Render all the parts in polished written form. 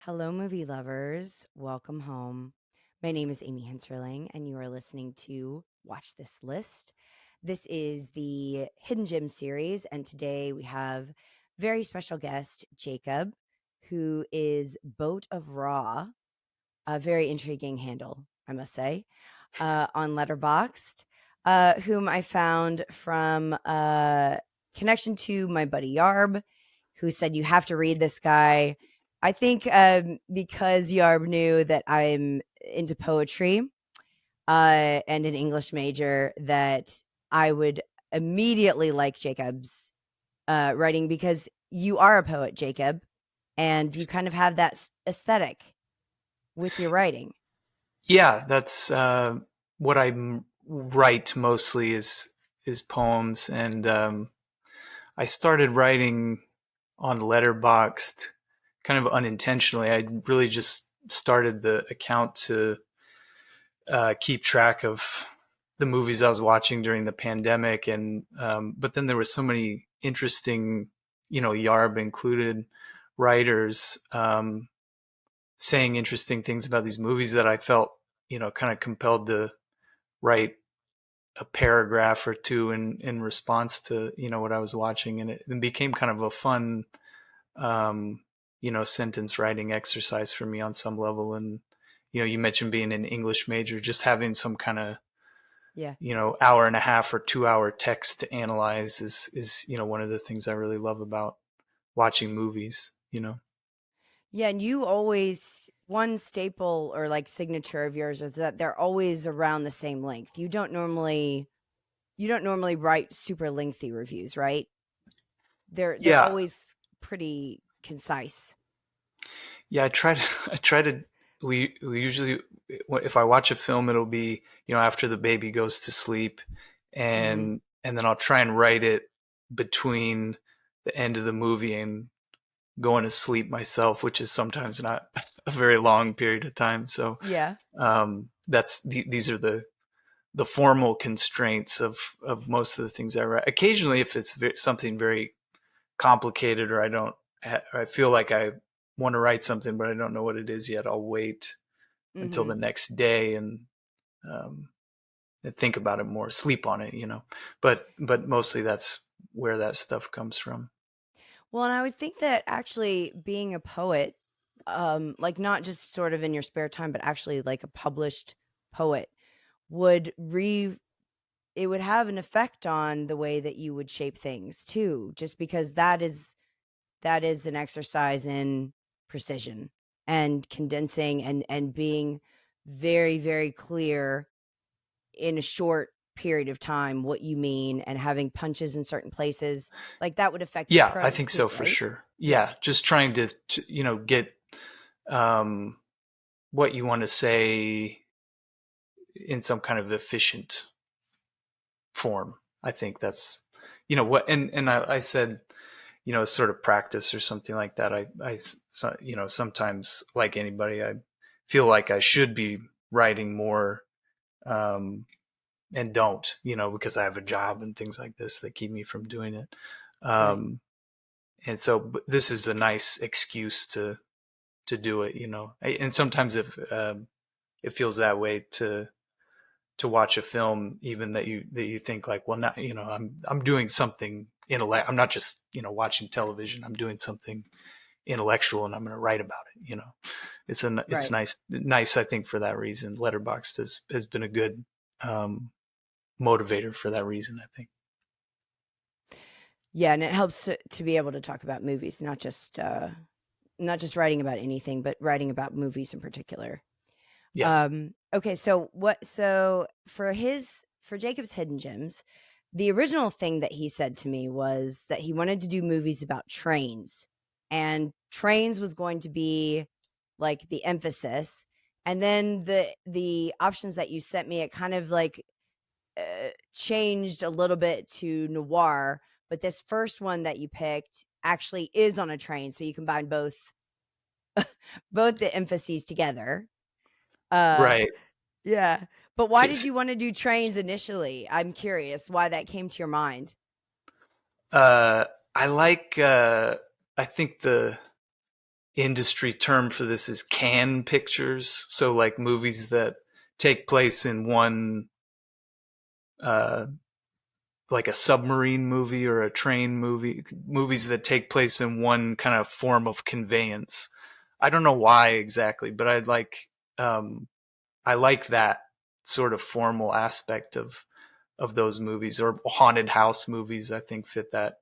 Hello, movie lovers. Welcome home. My name is Amy Hinterling, and you are listening to Watch This List. This is the Hidden Gem series, and today we have very special guest, Jacob, who is Boat of Raw, a very intriguing handle, I must say, on Letterboxd, whom I found from connection to my buddy Yarb, who said, "You have to read this guy." I think because Yarb knew that I'm into poetry and an English major, that I would immediately like Jacob's writing because you are a poet, Jacob, and you kind of have that aesthetic with your writing. Yeah, that's what write mostly is poems, and I started writing on Letterboxd kind of unintentionally. I really just started the account to keep track of the movies I was watching during the pandemic, and but then there were so many interesting, Yarb included, writers saying interesting things about these movies that I felt, kind of compelled to write a paragraph or two in response to, what I was watching. And it became kind of a fun, sentence writing exercise for me on some level. And, you mentioned being an English major, just having some kind of, Yeah. hour and a half or 2 hour text to analyze is, one of the things I really love about watching movies. Yeah, and you always one staple or like signature of yours is that they're always around the same length. You don't normally write super lengthy reviews, right? They're Yeah. always pretty concise. Yeah, I try to. I try to. We usually, if I watch a film, it'll be after the baby goes to sleep, Mhm. and then I'll try and write it between the end of the movie and going to sleep myself, which is sometimes not a very long period of time. So Yeah. these are the formal constraints of most of the things I write. Occasionally, if it's something very complicated or I feel like I want to write something but I don't know what it is yet, I'll wait until the Mhm. next day um, and think about it more, sleep on it. But mostly that's where that stuff comes from. Well, and I would think that actually being a poet, like not just sort of in your spare time, but actually like a published poet would re it would have an effect on the way that you would shape things too, just because that is an exercise in precision and condensing and being very, very clear in a short period of time what you mean and having punches in certain places. Like that would affect your Yeah, I prose think too, so for right? sure. Yeah. Yeah, just trying to get um, what you want to say in some kind of efficient form. I think that's what and I said sort of practice or something like that. Sometimes, like anybody, I feel like I should be writing more, um, and don't, because I have a job and things like this that keep me from doing it. Right. Um, and so but this is a nice excuse to do it. And sometimes if it feels that way to watch a film, even that you think like, well, now I'm doing something intellect. I'm not just watching television. I'm doing something intellectual, and I'm going to write about it. It's Right. nice. I think for that reason, Letterboxd has been a good um, motivator for that reason. I think. Yeah, and it helps to be able to talk about movies, not just writing about anything, but writing about movies in particular. Yeah. Okay, so for Jacob's Hidden Gems, the original thing that he said to me was that he wanted to do movies about trains, and trains was going to be like the emphasis. And then the options that you sent me, it kind of like changed a little bit to noir, but this first one that you picked actually is on a train, so you combine both the emphases together. Uh Right. Yeah. But why did you wanna do trains initially? I'm curious why that came to your mind. Uh, I like. I think the industry term for this is can pictures. So like movies that take place in one, uh, like a submarine movie or a train movie, movies that take place in one kind of form of conveyance. I don't know why exactly, but um, I like that sort of formal aspect of those movies, or haunted house movies. I think fit that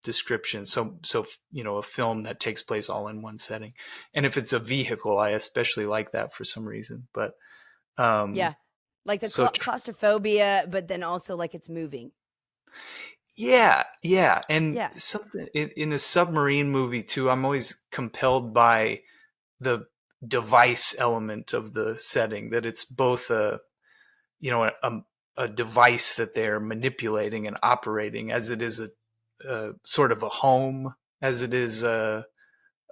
description. So a film that takes place all in one setting, and if it's a vehicle, I especially like that for some reason. But um, Yeah. Like the so claustrophobia, but then also like it's moving. yeah, and Yeah. something in a submarine movie too. I'm always compelled by the device element of the setting, that it's both a device that they're manipulating and operating, as it is a sort of a home, as it is um,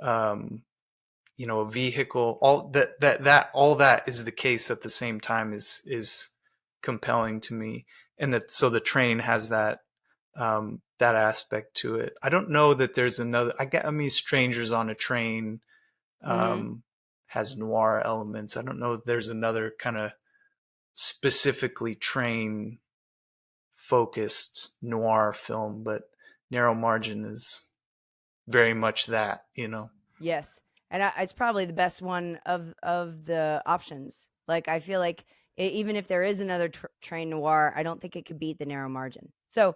a vehicle. All that all that is the case at the same time is compelling to me, and that so the train has that aspect to it. I don't know that there's another. I mean, Strangers on a Train Mhm. um, has noir elements. I don't know if there's another kind of specifically train focused noir film, but Narrow Margin is very much that. Yes. And it's probably the best one of the options. Like I feel like even if there is another train noir, I don't think it could beat The Narrow Margin. So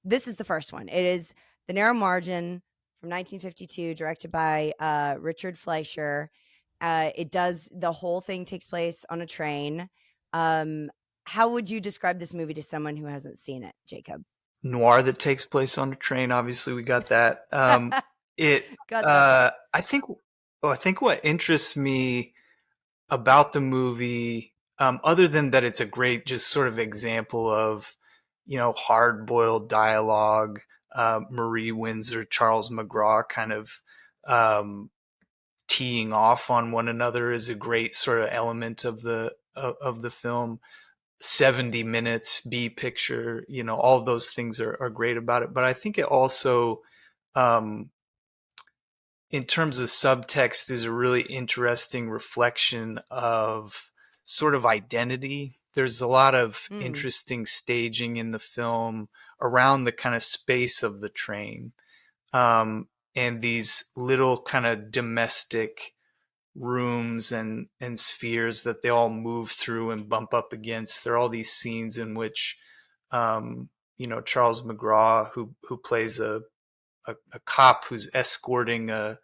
this is the first one. It is The Narrow Margin from 1952, directed by Richard Fleischer. The whole thing takes place on a train. Um, how would you describe this movie to someone who hasn't seen it, Jacob? Noir that takes place on a train. Obviously, we got that. It. Got that part. I think what interests me about the movie, other than that, it's a great just sort of example of hard boiled dialogue. Marie Windsor, Charles McGraw, kind of um, teeing off on one another is a great sort of element of the film. 70 minutes, B picture, all those things are great about it. But I think it also, um, in terms of subtext, is a really interesting reflection of sort of identity. There's a lot of Mm, interesting staging in the film around the kind of space of the train, and these little kind of domestic rooms and spheres that they all move through and bump up against. There are all these scenes in which, um, Charles McGraw, who plays a cop who's escorting a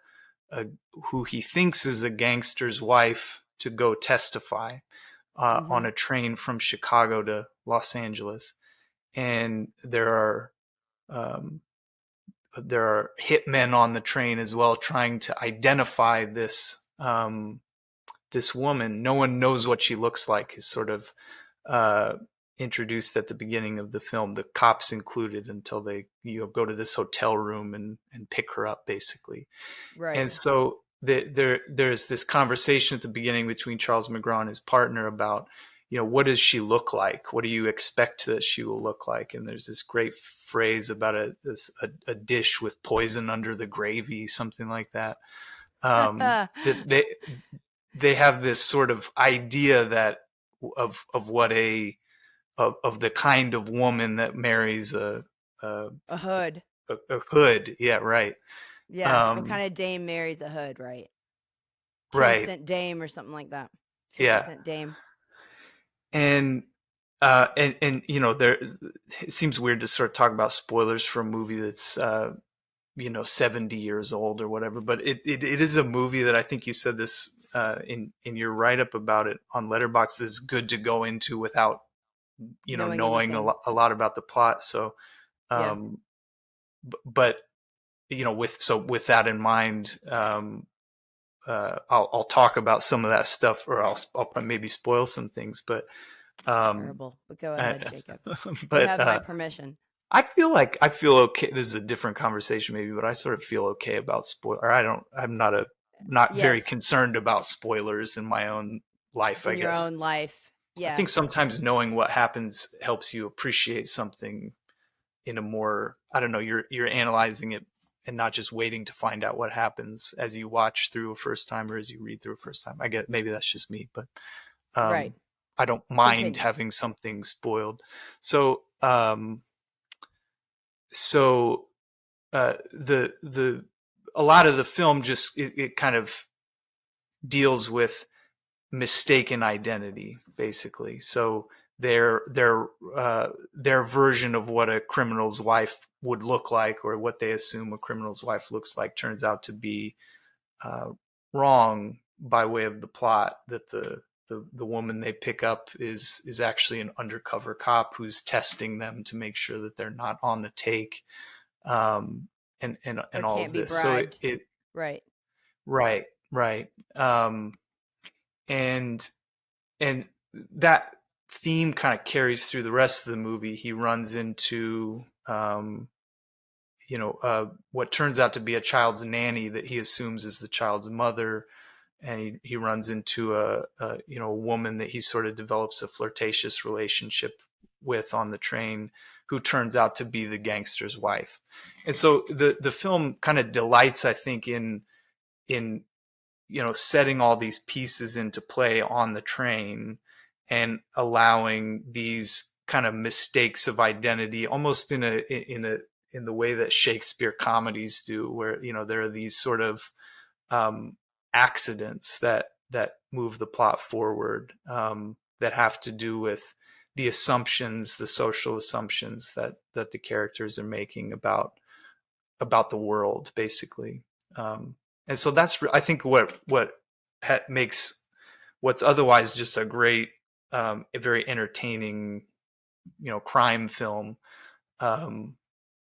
who he thinks is a gangster's wife to go testify on mhm. a train from Chicago to Los Angeles, and um, there are hitmen on the train as well, trying to identify this woman. No one knows what she looks like. Is sort of uh, introduced at the beginning of the film, the cops included, until they go to this hotel room and pick her up, basically. Right. And so there's this conversation at the beginning between Charles McGraw and his partner about, what does she look like? What do you expect that she will look like? And there's this great phrase about a dish with poison under the gravy, something like that. That they have this sort of idea that of what of the kind of woman that marries a, A hood. a hood. Yeah, right. Yeah. What Um, kind of dame marries a hood, right? 10 right. cent dame or something like that. 50 Yeah. cent dame. And there, it seems weird to sort of talk about spoilers for a movie that's 70 years old or whatever, but it is a movie that I think you said this in your write up about it on Letterboxd, is good to go into without Knowing knowing anything. a lot about the plot. So Yeah. um but with that in mind, I'll talk about some of that stuff, or I'll maybe spoil some things, but um Terrible. But go uh, ahead, Jacob. You but have my permission. I feel okay. This is a different conversation maybe, but I sort of feel okay about spoiler. I'm not very Yes. concerned about spoilers in my own life, I In your guess. own life. I Yeah. think sometimes knowing what happens helps you appreciate something in a more, I don't know, you're analyzing it not just waiting to find out what happens as you watch through a first time or as you read through a first time. I get maybe that's just me, but Right. I don't mind Continue. having something spoiled. So so the a lot of the film just it kind of deals with mistaken identity, basically. So their version of what a criminal's wife would look like, or what they assume a criminal's wife looks like, turns out to be uh, wrong by way of the plot. That the woman they pick up is actually an undercover cop who's testing them to make sure that they're not on the take, and Or all can't of be this. So bribed. it Right. right, right. And and that theme kind of carries through the rest of the movie. He runs into what turns out to be a child's nanny that he assumes is the child's mother, and he runs into a woman that he sort of develops a flirtatious relationship with on the train, who turns out to be the gangster's wife. And so the film kind of delights, I think, in setting all these pieces into play on the train, and allowing these kind of mistakes of identity, almost in the way that Shakespeare comedies do, where there are these sort of um, accidents that move the plot forward, that have to do with the assumptions, the social assumptions that the characters are making about the world, basically. And so that's, I think, what makes what's otherwise just a great, a very entertaining, crime film. Um,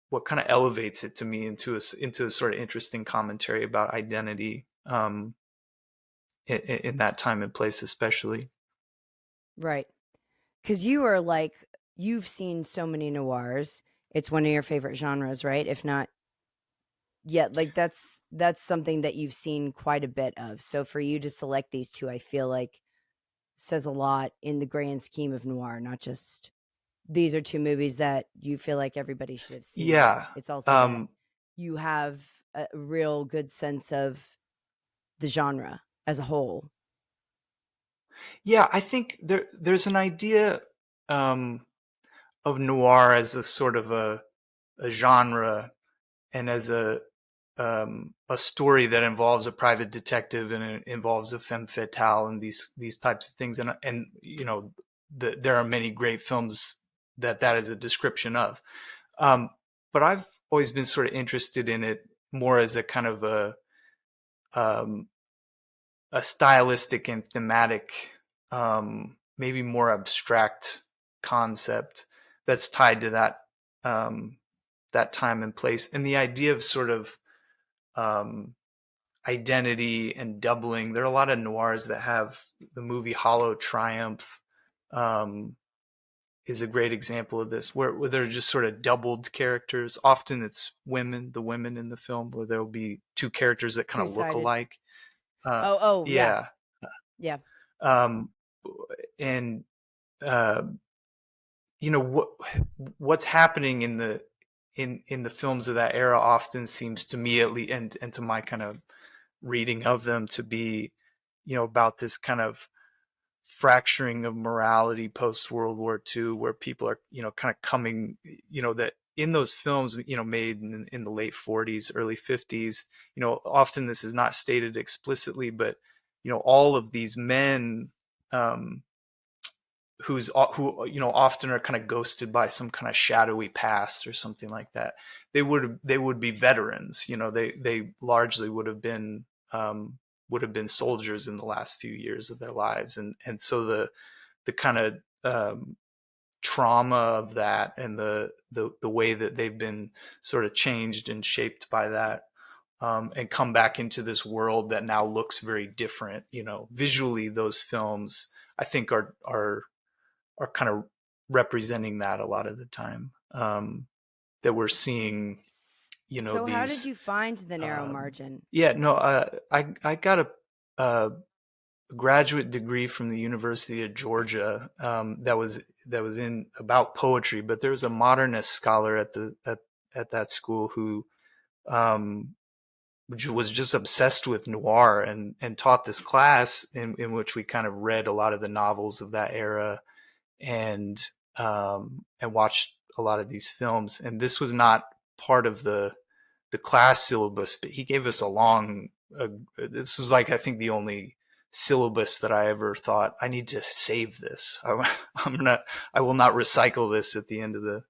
what kind of elevates it to me into a sort of interesting commentary about identity, in that time and place, especially. Right. Because you are like, you've seen so many noirs. It's one of your favorite genres, right? If not yet, like that's something that you've seen quite a bit of. So for you to select these two, I feel like says a lot in the grand scheme of noir, not just these are two movies that you feel like everybody should have seen. Yeah. It's also that Um, you have a real good sense of the genre as a whole. yeah, I think there's an idea, um, of noir as a sort of a genre, and as a story that involves a private detective, and it involves a femme fatale, and these types of things, and there are many great films that is a description of. Um, but I've always been sort of interested in it more as a kind of um, a stylistic and thematic, maybe more abstract concept that's tied to um, that time and place, and the idea of sort of um, identity and doubling. There are a lot of noirs that have the movie Hollow Triumph. Um, is a great example of this, where they're just sort of doubled characters. Often it's the women in the film, where there'll be two characters that kind of look Two-sided. alike. Uh, Oh, yeah. yeah. Yeah. Um, and uh, what's happening in the films of that era often seems to me, at least, and to my kind of reading of them, to be about this kind of fracturing of morality post World War II, where people are kind of coming, that in those films made in the late 40s, early 50s, often this is not stated explicitly, but all of these men, um, who often are kind of ghosted by some kind of shadowy past or something like that. They would be veterans. They largely would have been soldiers in the last few years of their lives, and so the kind of trauma of that, and the way that they've been sort of changed and shaped by that, and come back into this world that now looks very different. Visually, those films, I think, are kind of representing that a lot of the time, that we're seeing, So how did these, you find the narrow um, margin? yeah, no, I got a graduate degree from the University of Georgia, that was in about poetry, but there was a modernist scholar at that school who um, which was just obsessed with noir, and taught this class in which we kind of read a lot of the novels of that era, and watched a lot of these films. And this was not part of the class syllabus, but he gave us a long. This was like, I think, the only syllabus that I ever thought, I need to save this. I'm not. I will not recycle this at the end of the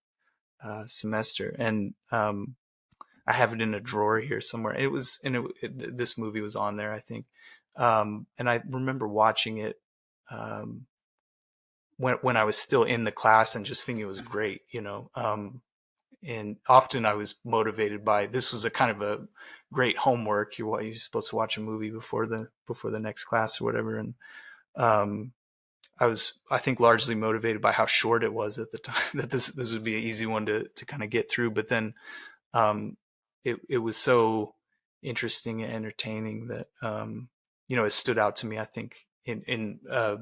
semester. And I have it in a drawer here somewhere. It was, and this movie was on there, I think. And I remember watching it when I was still in the class and just thinking it was great, you know. And often I was motivated by, this was a kind of a great homework. You're supposed to watch a movie before the next class or whatever. And um, I think, largely motivated by how short it was at the time, that this would be an easy one to kind of get through. But then um, it was so interesting and entertaining that it stood out to me. I think in uh,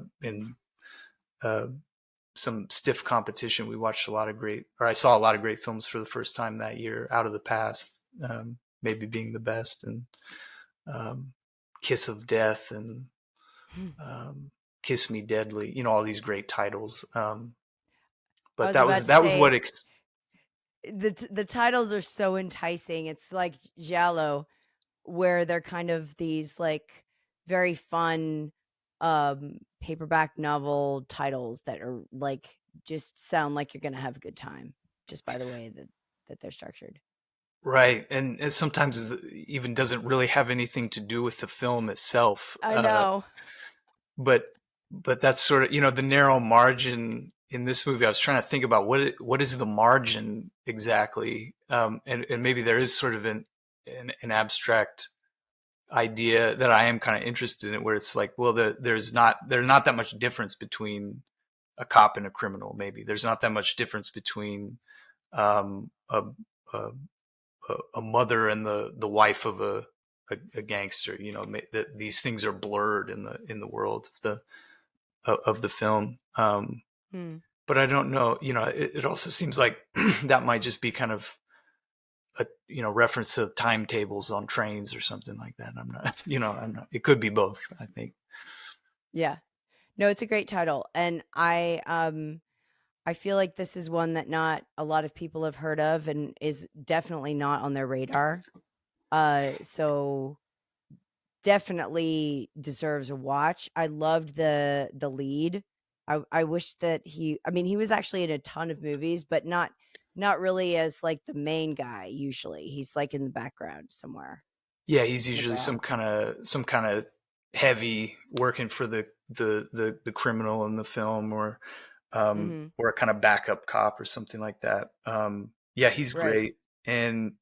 some stiff competition, I saw a lot of great films for the first time that year. Out of the Past, maybe being the best, and um, Kiss of Death, and um, Kiss Me Deadly. All these great titles. I But was that about was to that was what say the titles are so enticing. It's like Giallo, where they're kind of these like very fun paperback novel titles that are like just sound like you're gonna have a good time just by the way that they're structured. right, and sometimes it even doesn't really have anything to do with the film itself. I know. But that's sort of, the narrow margin in this movie. I was trying to think about what is the margin exactly, and maybe there is sort of an abstract idea that I am kind of interested in, where it's like, well, there's not that much difference between a cop and a criminal. Maybe there's not that much difference between um, a, a a mother and the wife of a gangster. That these things are blurred in the world of the film. Hmm. But I don't know. It also seems like that might just be kind of a reference to timetables on trains or something like that. I'm not. I'm not. It could be both, I think. Yeah. No, it's a great title, and I feel like this is one that not a lot of people have heard of and is definitely not on their radar. So definitely deserves a watch. I loved the lead. I wish that he was actually in a ton of movies, but not really as like the main guy usually. He's like in the background somewhere. Yeah, he's But usually some kind of heavy, working for the criminal in the film, mhm, or a kind of backup cop or something like that. Yeah, he's right. great. And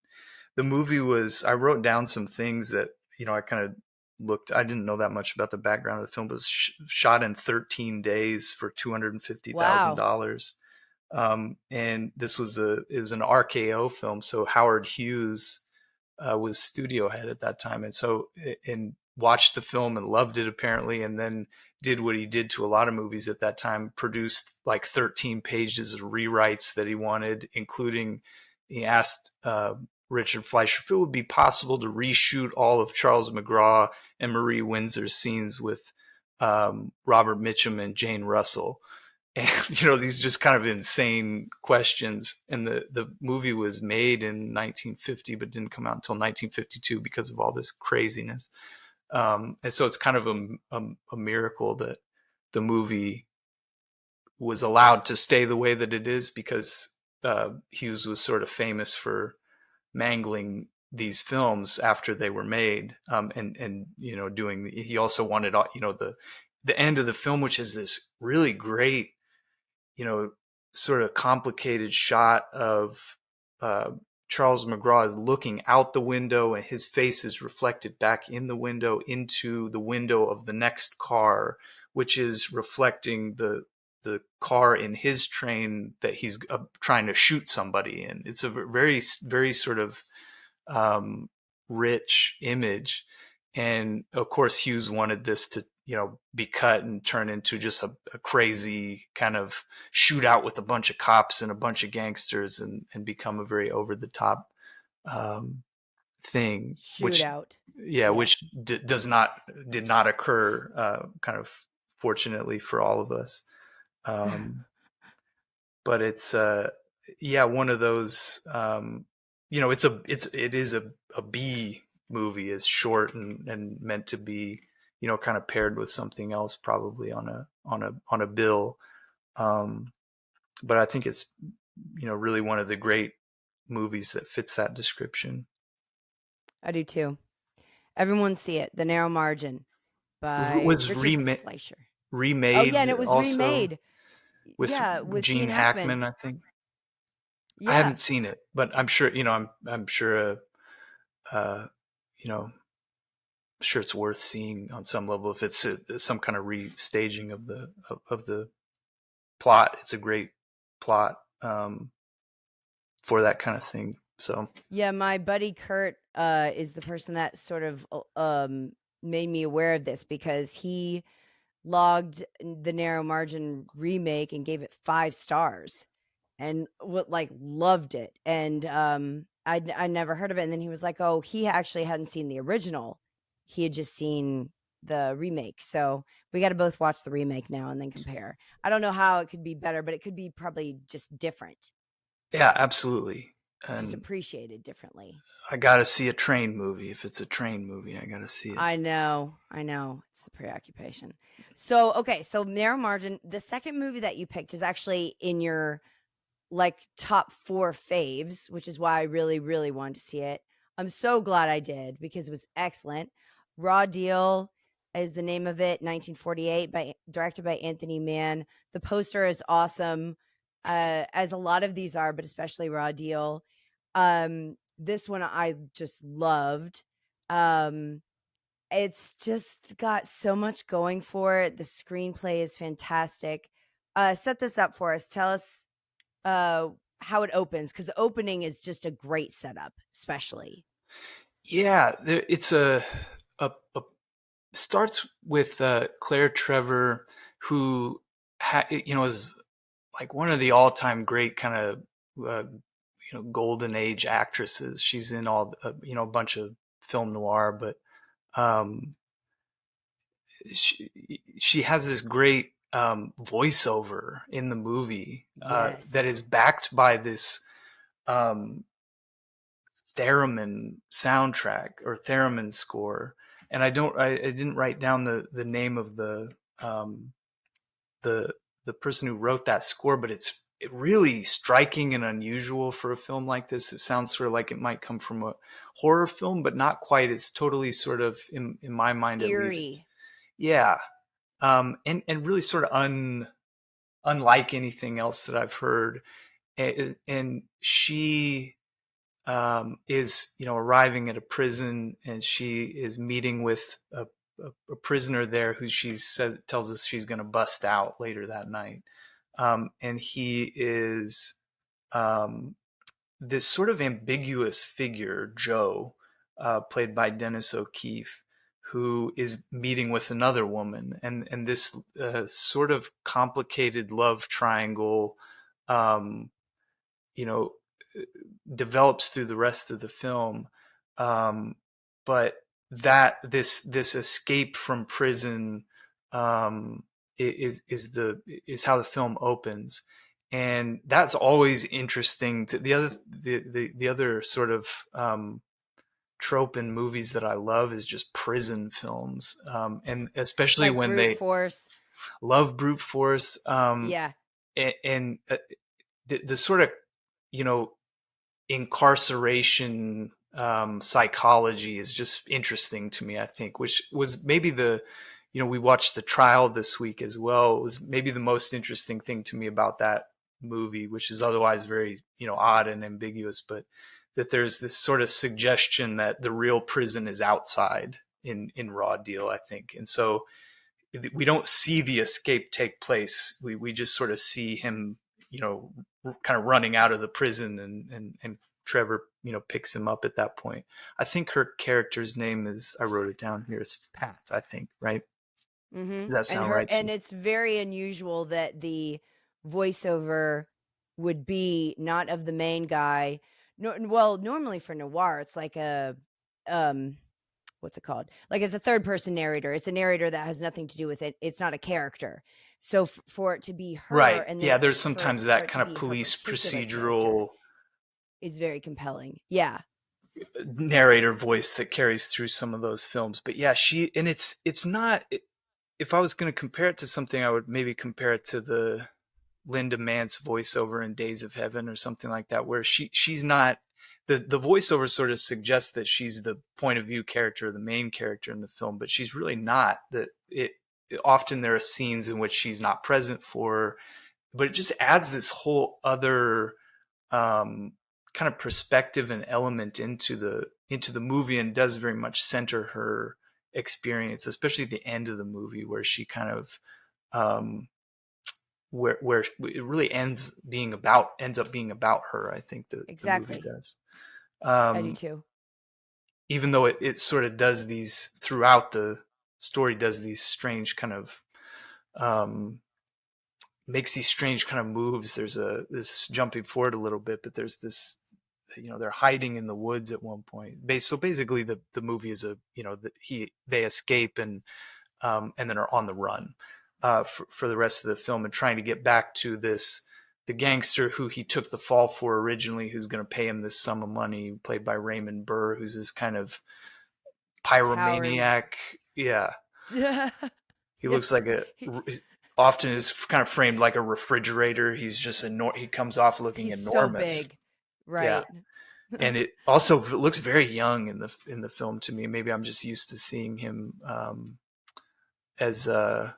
the movie was, I wrote down some things that, I kind of looked, I didn't know that much about the background of the film, but it was shot in 13 days for Wow. $250,000. And it was an RKO film. So Howard Hughes was studio head at that time. And so, and watched the film and loved it apparently, and then did what he did to a lot of movies at that time, produced like 13 pages of rewrites that he wanted, including, he asked Richard Fleischer if it would be possible to reshoot all of Charles McGraw and Marie Windsor's scenes with Robert Mitchum and Jane Russell. And these just kind of insane questions. And the movie was made in 1950 but didn't come out until 1952 because of all this craziness. And so it's kind of a miracle that the movie was allowed to stay the way that it is, because Hughes was sort of famous for mangling these films after they were made, and he also wanted, the end of the film, which is this really great, sort of complicated shot of uh, Charles McGraw is looking out the window, and his face is reflected back in the window into the window of the next car, which is reflecting the car in his train that he's trying to shoot somebody in. It's a very, very sort of rich image. And of course, Hughes wanted this to, be cut and turn into just a crazy kind of shootout with a bunch of cops and a bunch of gangsters, and become a very over the top um, thing, which Shootout. yeah, Yeah. which did not occur, kind of fortunately for all of us. Um, but it's yeah, one of those, it is a B movie. It's short and meant to be, kind of paired with something else, probably on a bill. Um, but I think it's, really one of the great movies that fits that description. I do too. Everyone see it. The Narrow Margin by Was Richard Fleischer. Oh yeah, and remade it was also remade. with Yeah, with Gene Gene Hackman. Hackman, I think. I Yeah. haven't seen it, but I'm sure, I'm sure, uh, you know, sure it's worth seeing on some level. If it's some kind of restaging of the plot, it's a great plot, for that kind of thing. So Yeah, my buddy Kurt is the person that sort of made me aware of this because he logged the Narrow Margin remake and gave it 5 stars and loved it. And I never heard of it. And then he was like, "Oh, he actually hadn't seen the original. He had just seen the remake." So we got to both watch the remake now and then compare. I don't know how it could be better, but it could be probably just different, yeah, absolutely. just And appreciated differently. I got to see a train movie. If it's a train movie, I got to see it. I know. I know. It's the preoccupation. So, okay. So, Narrow Margin, the second movie that you picked is actually in your top 4 faves, which is why I really, really wanted to see it. I'm so glad I did because it was excellent. Raw Deal is the name of it, 1948, directed by Anthony Mann. The poster is awesome, as a lot of these are, but especially Raw Deal. This one I just loved. Um, it's just got so much going for it. The screenplay is fantastic. Set this up for us. Tell us how it opens, because the opening is just a great setup, especially. Yeah, it's a starts with Claire Trevor, who is like one of the all time great kind of golden age actresses. She's in all a bunch of film noir, but um, she she has this great voiceover in the movie that is Yes. backed by this um, theremin soundtrack or theremin score. And I didn't write down the name of um, the the person who wrote that score, but it's really striking and unusual for a film like this. It sounds sort of like it might come from a horror film, but not quite. It's totally sort of in my mind at least, Eerie. yeah, and really sort of unlike anything else that I've heard. And she is arriving at a prison, and she is meeting with a prisoner there who she says tells us she's going to bust out later that night, and he is um, this sort of ambiguous figure, Joe, played by Dennis O'Keefe, who is meeting with another woman, and this sort of complicated love triangle, um, you know, develops through the rest of the film. Um, but that this escape from prison um, is how the film opens, and that's always interesting. To the other sort of trope in movies that I love is just prison films, and especially Like when brute they force. love brute force, Yeah. and the sort of you know incarceration psychology is just interesting to me, I think, which was maybe we watched the trial this week as well. It was maybe the most interesting thing to me about that movie, which is otherwise very, odd and ambiguous, but that there's this sort of suggestion that the real prison is outside in Raw Deal, I think. And so we don't see the escape take place. We just sort of see him, kind of running out of the prison, and Trevor, picks him up at that point. I think her character's name is, I wrote it down here, it's Pat, I think, right? Mm-hmm. Does that sound right to And you? it's very unusual that the voiceover would be not of the main guy. No, well, normally for noir, it's like a um what's it called? Like it's a third person narrator. It's a narrator that has nothing to do with it. It's not a character. So for it to be her, Right. and then Yeah, it there's for sometimes for that it to kind of be her police particular character procedural is very compelling. Yeah, narrator voice that carries through some of those films. But yeah, it's not, if I was going to compare it to something, I would maybe compare it to the Linda Mance voiceover in Days of Heaven or something like that, where she's not, the voiceover sort of suggests that she's the point of view character, the main character in the film, but she's really not. Often there are scenes in which she's not present for, but it just adds this whole other um, kind of perspective and element into the movie, and does very much center her experience, especially at the end of the movie where she kind of um, where it really ends up being about her. I think the movie exactly. does. I do Um, too. Even though it sort of does these throughout the story, does these strange kind of um, makes these strange kind of moves. There's this jumping forward a little bit, but there's this, they're hiding in the woods at one point. So basically the movie is they escape and then are on the run for the rest of the film, and trying to get back to the gangster who he took the fall for originally, who's going to pay him this sum of money, played by Raymond Burr, who's this kind of Towering. pyromaniac. Yeah, he looks Yes. like often is kind of framed like a refrigerator. He's just he comes off looking He's so enormous. big. Yeah, Right. and it also looks very young in the film to me. Maybe I'm just used to seeing him as I'm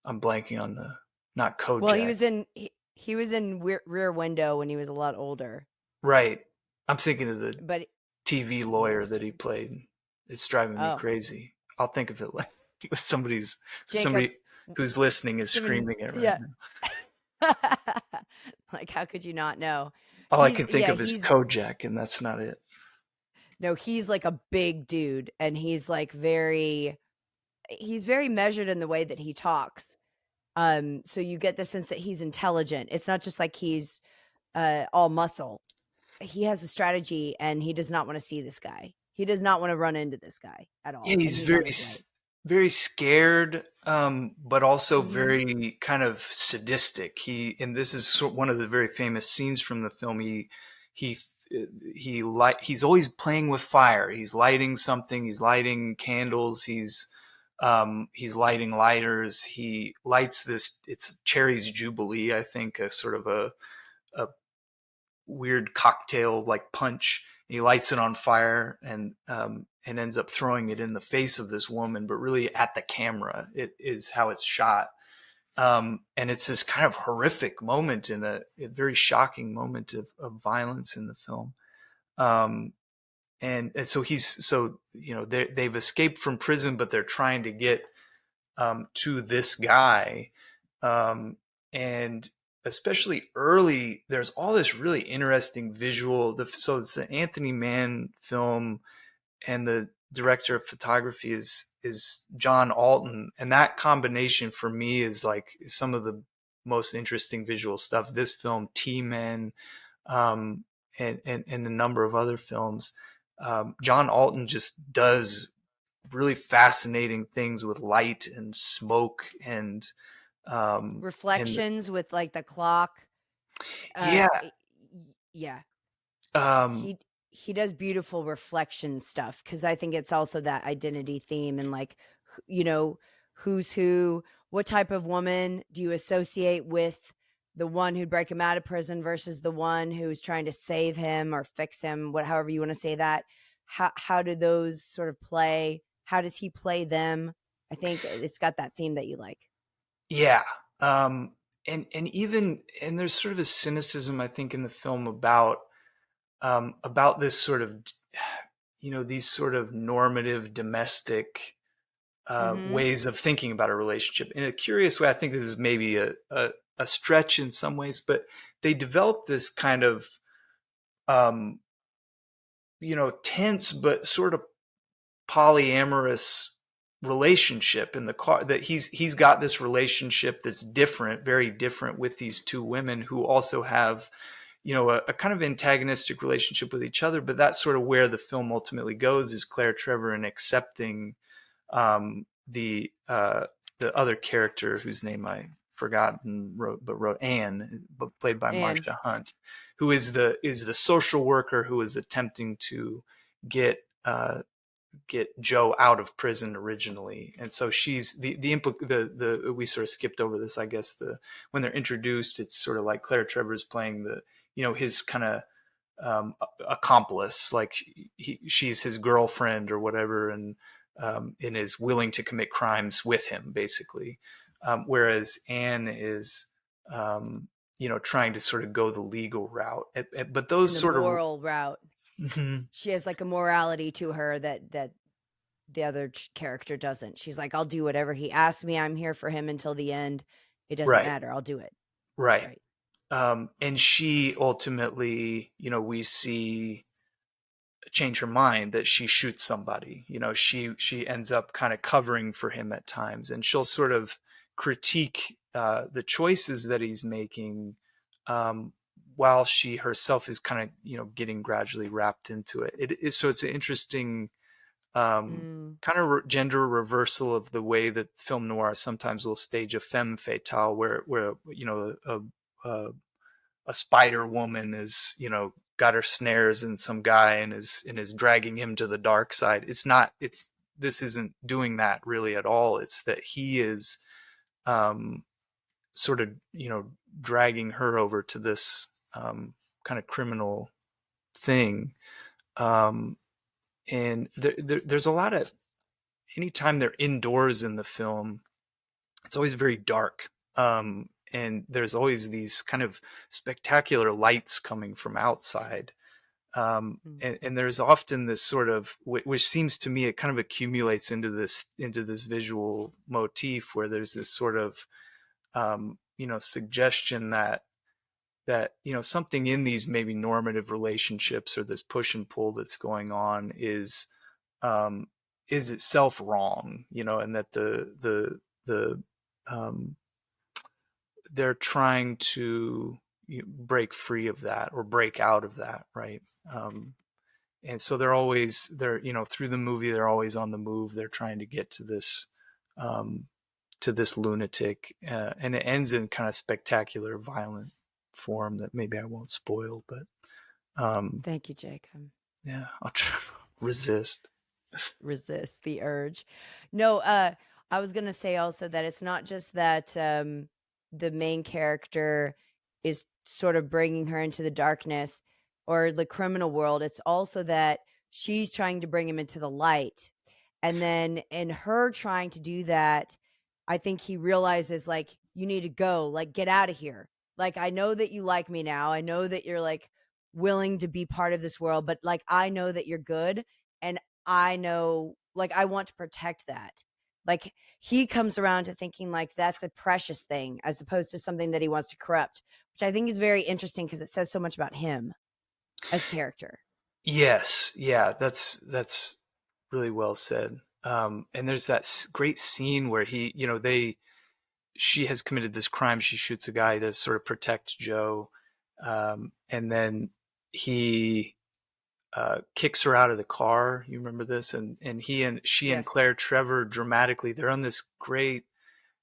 blanking on the, not Well, Kojak. he was in Rear Window when he was a lot older, Right. I'm thinking of the but TV he lawyer looks that he too. played. It's driving me Oh, crazy. I'll think of it like Jacob. somebody who's listening is Someone, screaming it right yeah. now. Like, how could you not know? All I can think of is He's Kojak, and that's not it. no, he's like a big dude, and he's very measured in the way that he talks. So you get the sense that he's intelligent. It's not just like he's all muscle. He has a strategy, and he does not want to see this guy. He does not want to run into this guy at Yeah, all, and he's he's on his way. very scared, but also Mhm. very kind of sadistic. And this is one of the very famous scenes from the film. He he's always playing with fire. He's lighting something. He's lighting candles. He's lighting lighters. He lights this. It's Cherry's Jubilee, I think, a sort of a weird cocktail like punch. He lights it on fire and ends up throwing it in the face of this woman, but really at the camera. It is how it's shot. And it's this kind of horrific moment in a very shocking moment of violence in the film. Um, and so they've escaped from prison, but they're trying to get to this guy. Um, and especially early, there's all this really interesting visual. So it's an Anthony Mann film, and the director of photography is John Alton, and that combination for me is like some of the most interesting visual stuff. This film, T-Men, um, and a number of other films. John Alton just does really fascinating things with light and smoke um, and Reflections with like the clock. Uh, yeah, y- yeah, um, he he does beautiful reflection stuff because I think it's also that identity theme and like who's who, what type of woman do you associate with the one who'd break him out of prison versus the one who's trying to save him or fix him, what however you want to say that. How do those sort of play? How does he play them? I think it's got that theme that you like. yeah, um, and there's sort of a cynicism I think in the film about this sort of these sort of normative domestic Mm-hmm. ways of thinking about a relationship in a curious way. I think this is maybe a stretch in some ways, but they develop this kind of um, tense but sort of polyamorous relationship in the car, that he's got this relationship that's different, very different, with these two women who also have a kind of antagonistic relationship with each other. But that's sort of where the film ultimately goes, is Claire Trevor and accepting um, the other character whose name I forgot and wrote Anne, played by And Marsha Hunt, who is the social worker who is attempting to get get Joe out of prison originally. And so she's the we sort of skipped over this, I guess. The When they're introduced, it's sort of like Claire Trevor's playing his kind of accomplice, like she's his girlfriend or whatever, and is willing to commit crimes with him, basically. Whereas Anne is, trying to sort of go the legal route. But those the sort of, moral route. Mhm. She has like a morality to her that the other character doesn't. She's like, I'll do whatever he asks me. I'm here for him until the end. It doesn't Right, matter. I'll do it. right. Right. And she ultimately, we see change her mind, that she shoots somebody. She ends up kind of covering for him at times, and she'll sort of critique the choices that he's making, um, while she herself is kind of getting gradually wrapped into it. So it's an interesting Mm. kind of gender reversal of the way that film noir sometimes will stage a femme fatale, where a spider woman is got her snares in some guy and is dragging him to the dark side. This isn't doing that really at all. It's that he is um sort of dragging her over to this kind of criminal thing. um and there's a lot of, anytime they're indoors in the film, it's always very dark. And there's always these kind of spectacular lights coming from outside. Mm. And there's often this sort of, which seems to me, it kind of accumulates into this visual motif, where there's this sort of suggestion that something in these maybe normative relationships, or this push and pull that's going on, um, is itself wrong, and that the um, they're trying to break free of that, or break out of that, right? And so they're through the movie, they're always on the move. They're trying to get um, to this lunatic, and it ends in kind of spectacular, violent form that maybe I won't spoil, but Thank you, Jacob. yeah, I'll try resist. Resist the urge. No, I was gonna say also that it's not just that the main character is sort of bringing her into the darkness or the criminal world. It's also that she's trying to bring him into the light, and then in her trying to do that, I think he realizes, like, you need to go, like, get out of here. Like, I know that you like me now. I know that you're like willing to be part of this world, but like, I know that you're good, and I know, like, I want to protect that. Like, he comes around to thinking like that's a precious thing as opposed to something that he wants to corrupt, which I think is very interesting because it says so much about him as a character. Yes, yeah, that's really well said. And there's that great scene where she has committed this crime. She shoots a guy to sort of protect Joe, and then he kicks her out of the car. You remember this? And she and Yes. Claire Trevor dramatically, they're on this great.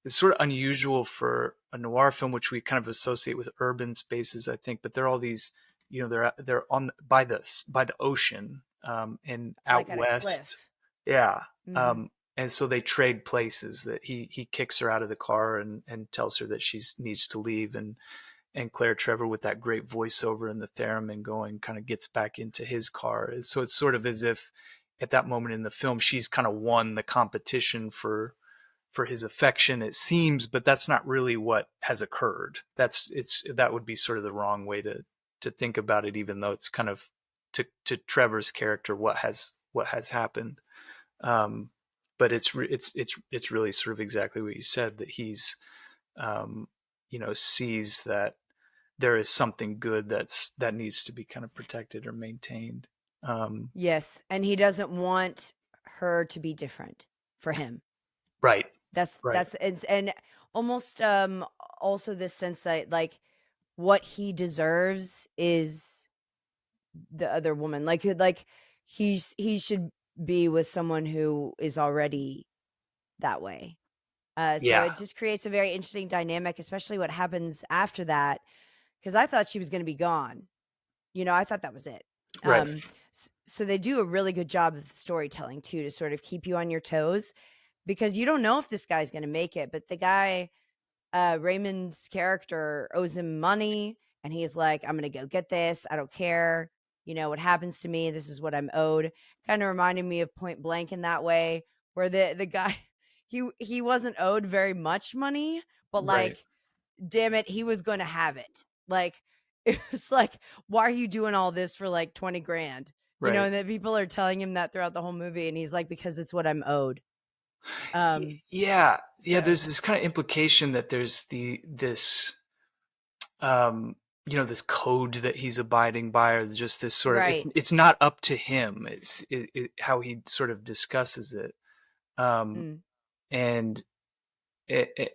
It's sort of unusual for a noir film, which we kind of associate with urban spaces, I think. But they're all these, they're on by the ocean, and Like out at a west, cliff. yeah. Mhm. And so they trade places. That he kicks her out of the car and tells her that she needs to leave, and Claire Trevor, with that great voiceover and the theremin going, kind of gets back into his car. So it's sort of as if at that moment in the film she's kind of won the competition for his affection, it seems, but that's not really what has occurred. That would be sort of the wrong way to think about it, even though it's kind of to Trevor's character what has happened. Um, but it's really sort of exactly what you said, that he's sees that there is something good that needs to be kind of protected or maintained. Um, Yes, and he doesn't want her to be different for him. right, That's right, it's and almost also this sense that, like, what he deserves is the other woman. Like he should be with someone who is already that way. So Yeah. it just creates a very interesting dynamic, especially what happens after that. Because I thought she was going to be gone. I thought that was it. Right. So they do a really good job of storytelling too, to sort of keep you on your toes, because you don't know if this guy's going to make it. But the guy, Raymond's character, owes him money, and he's like, "I'm going to go get this. I don't care. What happens to me. This is what I'm owed." Kind of reminded me of Point Blank in that way, where the guy he wasn't owed very much money, but Right. like, damn it, he was going to have it. Like, it was like, why are you doing all this for like 20 grand? Right. And that people are telling him that throughout the whole movie, and he's like, because it's what I'm owed. Yeah. Yeah. So There's this kind of implication that there's this, um, this code that he's abiding by, or just this sort of, right. it's not up to him. How he sort of discusses it. Um, Mm, and,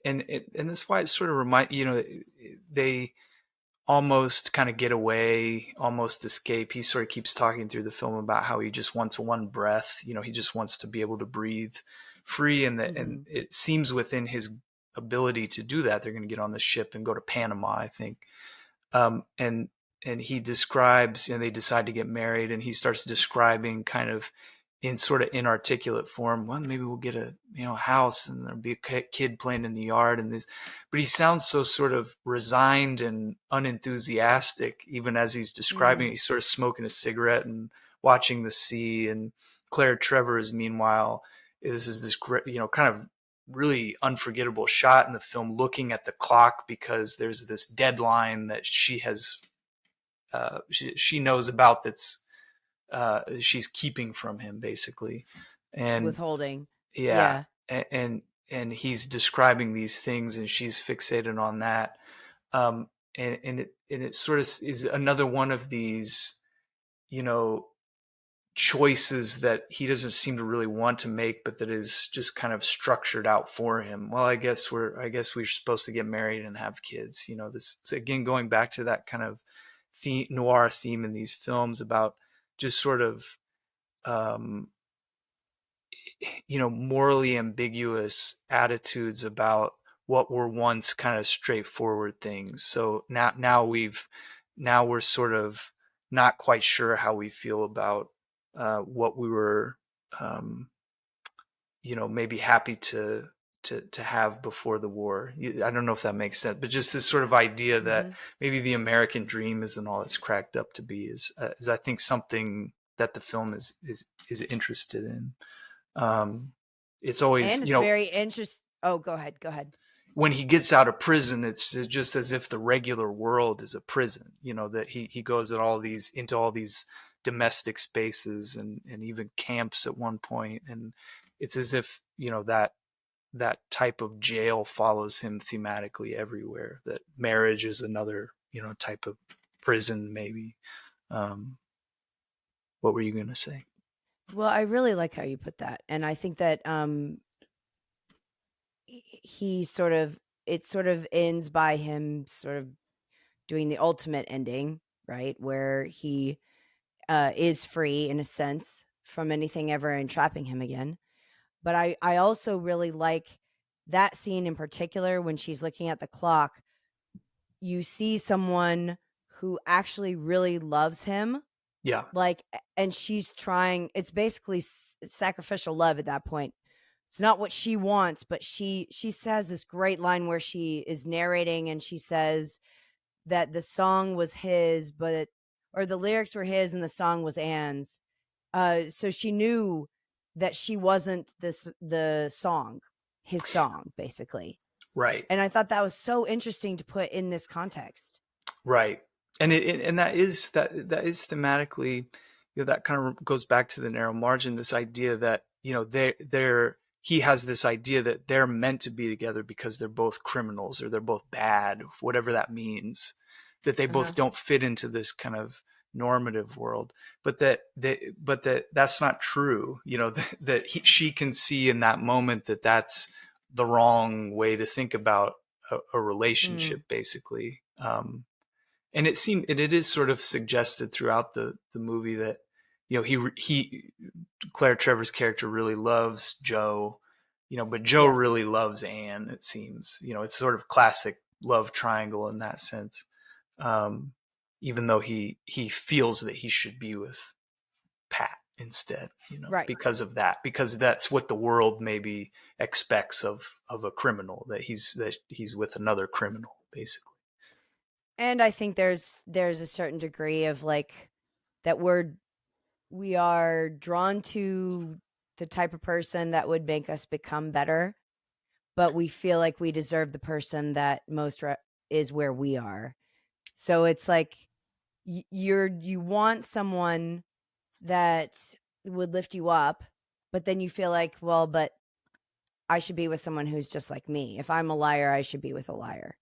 and that's why it sort of they almost kind of get away, almost escape. He sort of keeps talking through the film about how he just wants one breath. He just wants to be able to breathe free, and mm-hmm. it seems within his ability to do that. They're going to get on the ship and go to Panama, I think. And he describes, they decide to get married, and he starts describing kind of in sort of inarticulate form. Well, maybe we'll get a house, and there'll be a kid playing in the yard, and this. But he sounds so sort of resigned and unenthusiastic, even as he's describing it. Mm, He's sort of smoking a cigarette and watching the sea. And Claire Trevor is meanwhile, this great, kind of really unforgettable shot in the film, looking at the clock because there's this deadline that she has she knows about, that's she's keeping from him, basically. And withholding. yeah, Yeah. and he's describing these things, and she's fixated on that. um and it sort of is another one of these, you know choices that he doesn't seem to really want to make, but that is just kind of structured out for him. Well, I guess we're supposed to get married and have kids. This, again, going back to that kind of noir theme in these films about just sort of, um, morally ambiguous attitudes about what were once kind of straightforward things. So now we're sort of not quite sure how we feel about what we were, um, maybe happy to have before the war. I don't know if that makes sense, but just this sort of idea that Mm-hmm. maybe the American dream isn't all it's cracked up to be, is I think something that the film is interested in. It's always, And it's very interesting. Oh, go ahead. Go ahead. when he gets out of prison, it's just as if the regular world is a prison. That he goes into all these domestic spaces, and even camps at one point, and it's as if that type of jail follows him thematically everywhere. That marriage is another type of prison, maybe. Um, what were you going to say? Well, I really like how you put that, and I think that he sort of it sort of ends by him sort of doing the ultimate ending, right, where he is free in a sense from anything ever entrapping him again. But I also really like that scene in particular when she's looking at the clock. You see someone who actually really loves him, Yeah. like, and she's trying. It's basically sacrificial love at that point. It's not what she wants, but she says this great line where she is narrating, and she says that the song was his, but or the lyrics were his and the song was Anne's. So she knew that she wasn't the song, his song, basically. Right. And I thought that was so interesting to put in this context. Right. And that is thematically, that kind of goes back to the narrow margin. This idea that they're he has this idea that they're meant to be together because they're both criminals, or they're both bad, whatever that means. That they both Uh-huh. don't fit into this kind of normative world, but that's not true. She can see in that moment that that's the wrong way to think about a Mm. relationship, basically. and it is sort of suggested throughout the movie that, he Claire Trevor's character really loves Joe, but Joe Yes. really loves Anne. It seems, it's sort of classic love triangle in that sense. Um, Even though he feels that he should be with Pat instead, Right. because of that, because that's what the world maybe expects of a criminal, that he's with another criminal, basically. And I think there's a certain degree of like that we are drawn to the type of person that would make us become better, but we feel like we deserve the person that is where we are. So it's like you want someone that would lift you up, but then you feel like, well, but I should be with someone who's just like me. If I'm a liar, I should be with a liar.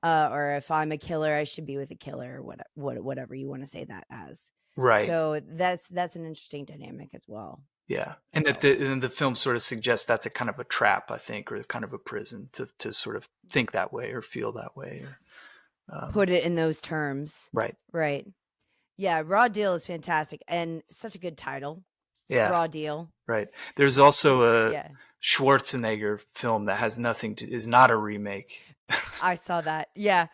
Or if I'm a killer, I should be with a killer, or whatever you want to say that as. Right. So that's an interesting dynamic as well. Yeah, and that So the film sort of suggests that's a kind of a trap, I think, or kind of a prison to sort of think that way or feel that way, or put it in those terms. right. Right. Yeah, Raw Deal is fantastic and such a good title. Yeah, Raw Deal. right. There's also a Yeah. Schwarzenegger film that has nothing to is not a remake, I saw that. Yeah.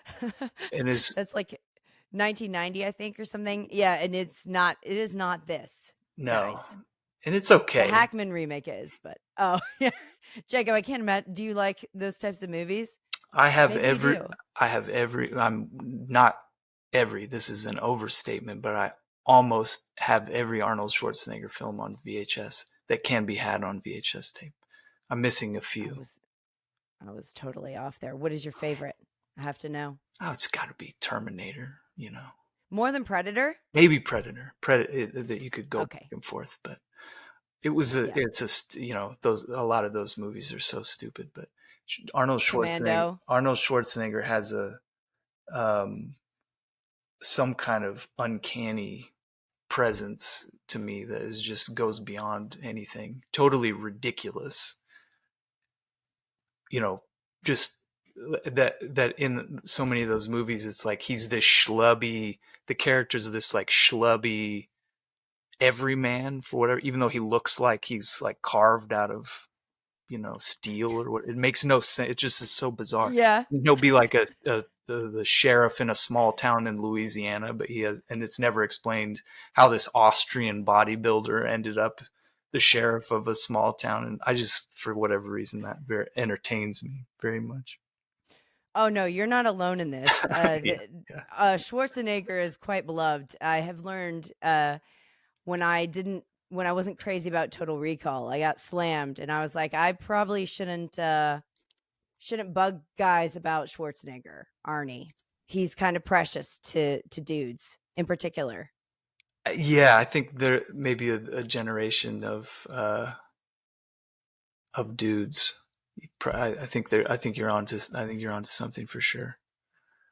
and is That's like 1990, I think, or something. Yeah, and it is not this, no, guys. and it's The okay. Hackman remake is, but oh yeah. Jacob, I can't imagine. Do you like those types of movies? I have Maybe you every, do. I have every, I'm not every, this is an overstatement, but I almost have every Arnold Schwarzenegger film on VHS that can be had on VHS tape. I'm missing a I few. was I was totally off there. What is your favorite? I have to know. Oh, it's got to be Terminator, More than Predator? maybe Predator. That you could go Okay. back and forth, but Yeah. it's those, a lot of those movies are so stupid, but Arnold Schwarzenegger, Commando. Arnold Schwarzenegger has um, some kind of uncanny presence to me that is just goes beyond anything. Totally ridiculous. You know, just that in so many of those movies, it's like he's this schlubby. The character's this like schlubby everyman for whatever, even though he looks like he's like carved out of steel or what. It makes no sense. It just is so bizarre. Yeah. He'll be like the sheriff in a small town in Louisiana, but and it's never explained how this Austrian bodybuilder ended up the sheriff of a small town. And I just, for whatever reason, that very entertains me very much. Oh no, you're not alone in this. Yeah, yeah. Schwarzenegger is quite beloved. I have learned when I wasn't crazy about Total Recall, I got slammed, and I was like, I probably shouldn't bug guys about Schwarzenegger, Arnie. He's kind of precious to dudes in particular. Yeah, I think there may be a generation of dudes. I think you're on to something for sure.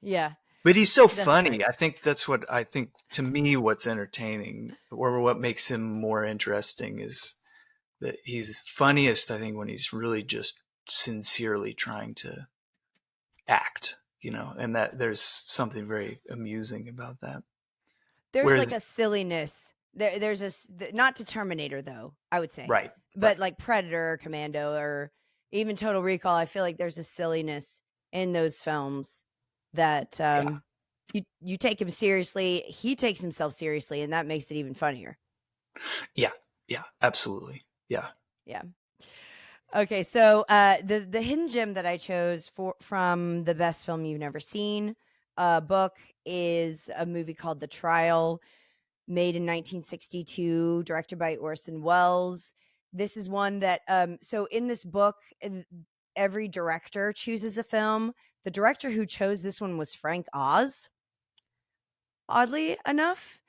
Yeah, But he's so that's funny. great. I think that's what I think, to me, what's entertaining or what makes him more interesting is that he's funniest, I think, when he's really just sincerely trying to act, and that there's something very amusing about that. There's like Whereas, a silliness. There's not to Terminator though, I would say, right, right. but like Predator or Commando or even Total Recall, I feel like there's a silliness in those films that Yeah, you take him seriously, he takes himself seriously, and that makes it even funnier. yeah, yeah, absolutely. Yeah. Yeah. Okay, so the hidden gem that I chose from the best film you've never seen book is a movie called The Trial, made in 1962, directed by Orson Welles. This is one that so in this book, every director chooses a film. The director who chose this one was Frank Oz, oddly enough,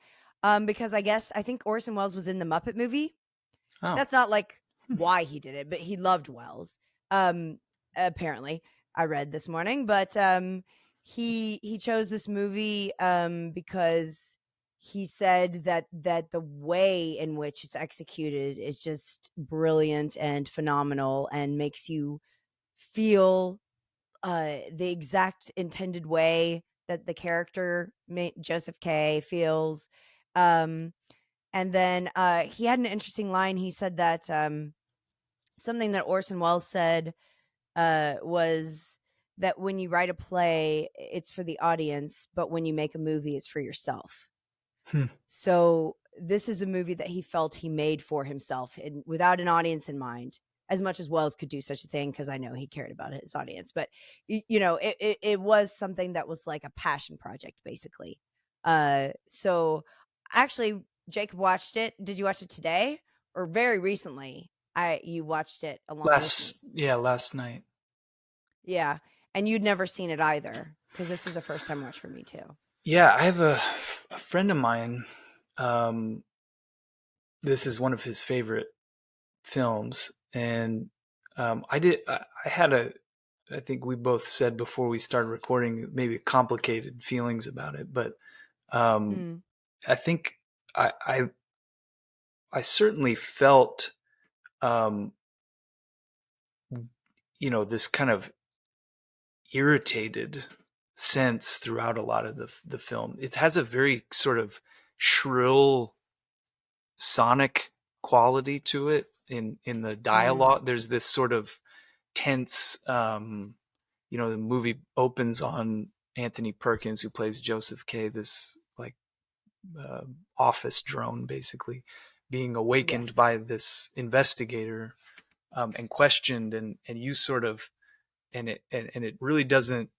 because I think Orson Welles was in the Muppet movie. Oh, That's not like why he did it, but he loved Wells. Apparently, I read this morning, but he chose this movie because he said that the way in which it's executed is just brilliant and phenomenal and makes you feel the exact intended way that the character Joseph K feels. Um, and then he had an interesting line. He said that something that Orson Welles said was that when you write a play, it's for the audience, but when you make a movie, it's for yourself. Hmm. So this is a movie that he felt he made for himself and without an audience in mind, as much as Wells could do such a thing, because I know he cared about his audience. But it was something that was like a passion project, basically. So actually, Jacob watched it. Did you watch it today or very recently? You watched it along with me. Last night. Yeah, and you'd never seen it either, because this was a first time watch for me too. Yeah, I have a friend of mine. Um, this is one of his favorite films, and I had a. I think we both said before we started recording maybe complicated feelings about it, but um, Mm. I think I, I I certainly felt um, this kind of irritated sense throughout a lot of the film. It has a very sort of shrill sonic quality to it in the Mm. dialogue. There's this sort of tense. The movie opens on Anthony Perkins, who plays Joseph K. This like uh, office drone, basically being awakened Yes. by this investigator and questioned, and you sort of and it really doesn't.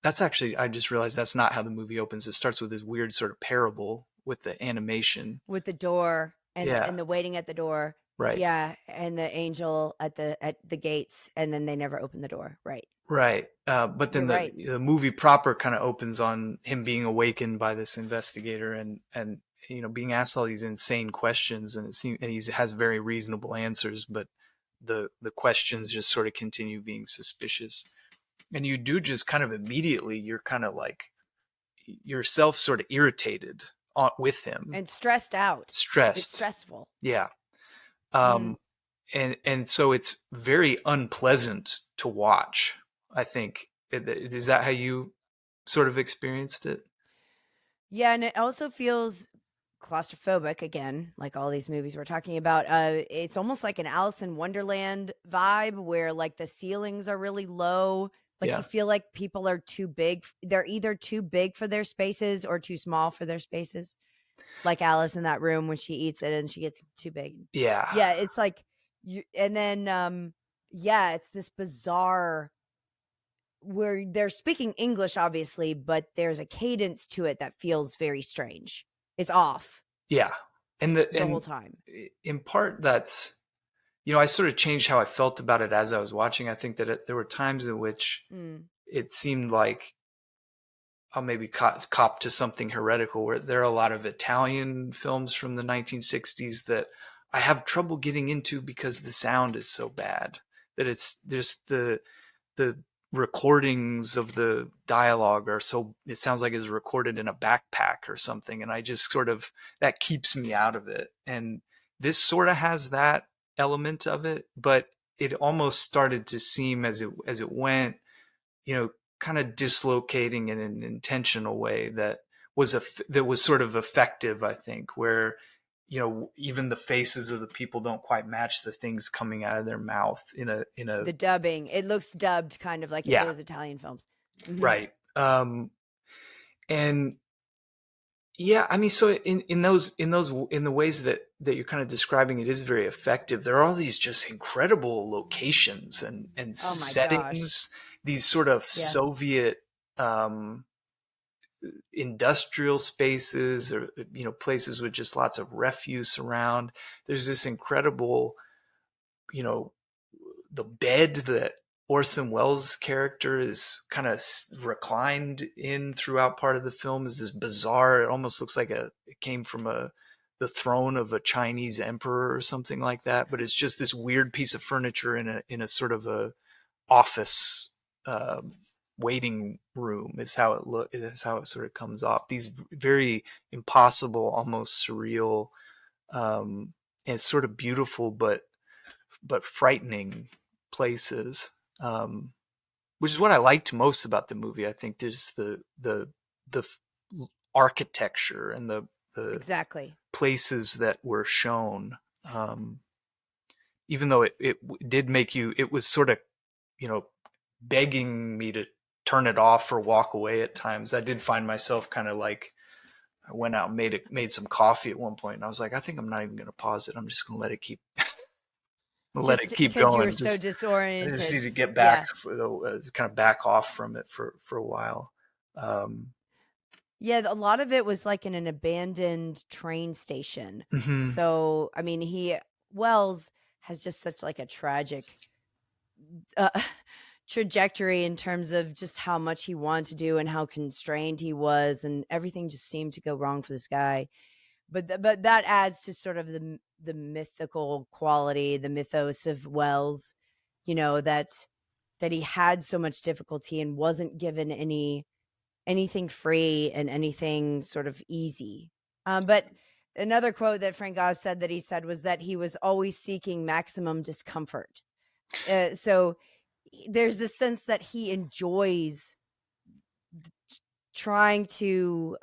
That's actually, I just realized that's not how the movie opens. It starts with this weird sort of parable with the animation. With the door and Yeah, the waiting at the door. right. Yeah, and the angel at the gates, and then they never open the door. Right. Right. But then You're right. the movie proper kind of opens on him being awakened by this investigator and being asked all these insane questions, and it seems and he has very reasonable answers, but the questions just sort of continue being suspicious. And you do just kind of immediately, you're kind of like yourself sort of irritated with him, And stressed out. It's stressed. stressful. Yeah. Mhm. Um, and so it's very unpleasant to watch. I think is that how you sort of experienced it? Yeah, and it also feels claustrophobic again, like all these movies we're talking about. It's almost like an Alice in Wonderland vibe where like the ceilings are really low. Like you Yeah, feel like people are too big. They're either too big for their spaces or too small for their spaces. Like Alice in that room when she eats it and she gets too big. yeah, Yeah, it's like you and then yeah, it's this bizarre where they're speaking English obviously, but there's a cadence to it that feels very strange. It's off yeah. And the whole time. in part that's I sort of changed how I felt about it as I was watching. I think that there were times in which Mm. it seemed like I'll maybe cop to something heretical, where there are a lot of Italian films from the 1960s that I have trouble getting into because the sound is so bad that it's there's the recordings of the dialogue are so, it sounds like it's recorded in a backpack or something, and I just sort of, that keeps me out of it. And this sort of has that element of it, but it almost started to seem as it went, kind of dislocating in an intentional way that that was sort of effective, I think, where even the faces of the people don't quite match the things coming out of their mouth in a The dubbing, it looks dubbed kind of like yeah, those Italian films. Mhm. right. And yeah, I mean, so in the ways that you're kind of describing, it is very effective. There are all these just incredible locations and Oh my gosh. settings, these sort of Yeah. Soviet um, industrial spaces, or places with just lots of refuse around. There's this incredible, you know, the bed that Orson Welles' character is kind of reclined in throughout part of the film is this bizarre. It almost looks like it came from the throne of a Chinese emperor or something like that. But it's just this weird piece of furniture in a sort of a office uh, waiting room. Is how it look. Is how it sort of comes off. These very impossible, almost surreal, and sort of beautiful, but frightening places, um, which is what I liked most about the movie. I think there's the architecture and the Exactly. places that were shown. Um, Even though it did make you, it was sort of, you know, begging me to turn it off or walk away at times. I did find myself kind of like, I went out and made some coffee at one point, and I was like, I think I'm not even going to pause it. I'm just going to let it Just keep because you were going. so I just need disoriented. to get back, Yeah. kind of back off from it for a while. Um, Yeah, a lot of it was like in an abandoned train station. mhm. So, I mean, Wells has just such like a tragic uh, trajectory in terms of just how much he wanted to do and how constrained he was, and everything just seemed to go wrong for this guy. But that adds to sort of the mythical quality, the mythos of Wells, that he had so much difficulty and wasn't given anything free and anything sort of easy. But another quote that Frank Oz said that he said was that he was always seeking maximum discomfort. So there's this sense that he enjoys trying to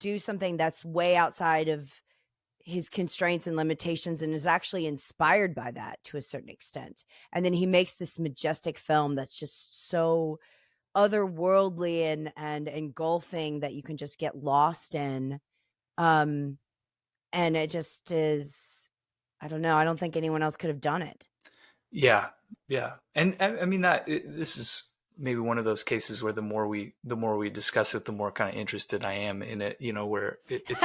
do something that's way outside of his constraints and limitations, and is actually inspired by that to a certain extent. And then he makes this majestic film that's just so otherworldly and engulfing that you can just get lost in. And it just is, I don't know. I don't think anyone else could have done it. Yeah, yeah, and I mean this is maybe one of those cases where the more we discuss it, the more kind of interested I am in it. You know, where it's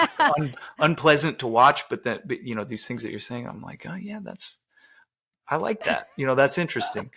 unpleasant to watch, but you know, these things that you're saying, I'm like, oh yeah, I like that. You know, that's interesting.